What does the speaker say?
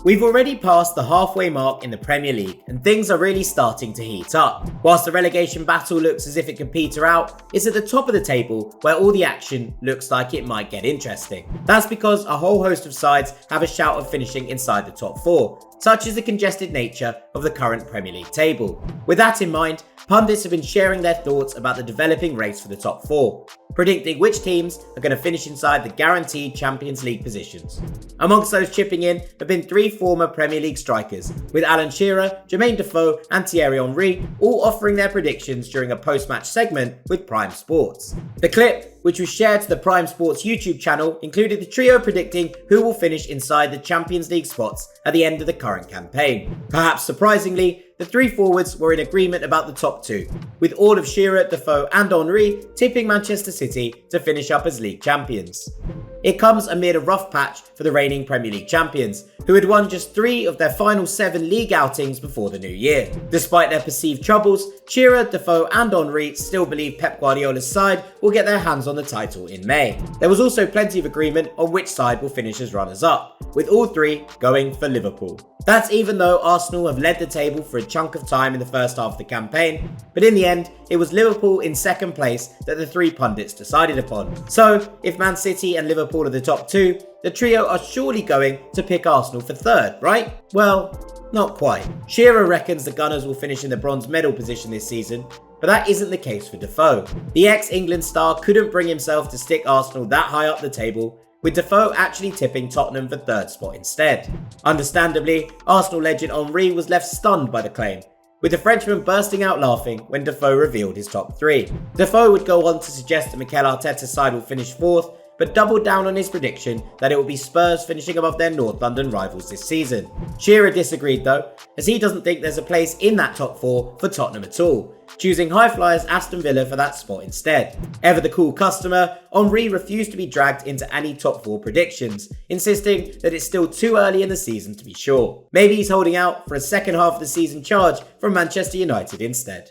We've already passed the halfway mark in the Premier League and things are really starting to heat up. Whilst the relegation battle looks as if it could peter out, it's at the top of the table where all the action looks like it might get interesting. That's because a whole host of sides have a shout of finishing inside the top 4, such as the congested nature of the current Premier League table. With that in mind, pundits have been sharing their thoughts about the developing race for the top 4, predicting which teams are going to finish inside the guaranteed Champions League positions. Amongst those chipping in have been 3 former Premier League strikers, with Alan Shearer, Jermain Defoe and Thierry Henry all offering their predictions during a post-match segment with Prime Sports. The clip, which was shared to the Prime Sports YouTube channel, included the trio predicting who will finish inside the Champions League spots at the end of the current campaign. Perhaps surprisingly, the 3 forwards were in agreement about the top 2, with all of Shearer, Defoe and Henry tipping Manchester City to finish up as league champions. It comes amid a rough patch for the reigning Premier League champions, who had won just 3 of their final 7 league outings before the new year. Despite their perceived troubles, Shearer, Defoe and Henry still believe Pep Guardiola's side will get their hands on the title in May. There was also plenty of agreement on which side will finish as runners-up, with all 3 going for Liverpool. That's even though Arsenal have led the table for a chunk of time in the first half of the campaign, but in the end, it was Liverpool in second place that the 3 pundits decided upon. So, if Man City and Liverpool are the top 2, the trio are surely going to pick Arsenal for 3rd, right? Well, not quite. Shearer reckons the Gunners will finish in the bronze medal position this season, but that isn't the case for Defoe. The ex-England star couldn't bring himself to stick Arsenal that high up the table, with Defoe actually tipping Tottenham for 3rd spot instead. Understandably, Arsenal legend Henry was left stunned by the claim, with the Frenchman bursting out laughing when Defoe revealed his top 3. Defoe would go on to suggest that Mikel Arteta's side will finish 4th, but doubled down on his prediction that it will be Spurs finishing above their North London rivals this season. Shearer disagreed though, as he doesn't think there's a place in that top 4 for Tottenham at all, choosing high flyers Aston Villa for that spot instead. Ever the cool customer, Henry refused to be dragged into any top 4 predictions, insisting that it's still too early in the season to be sure. Maybe he's holding out for a second half of the season charge from Manchester United instead.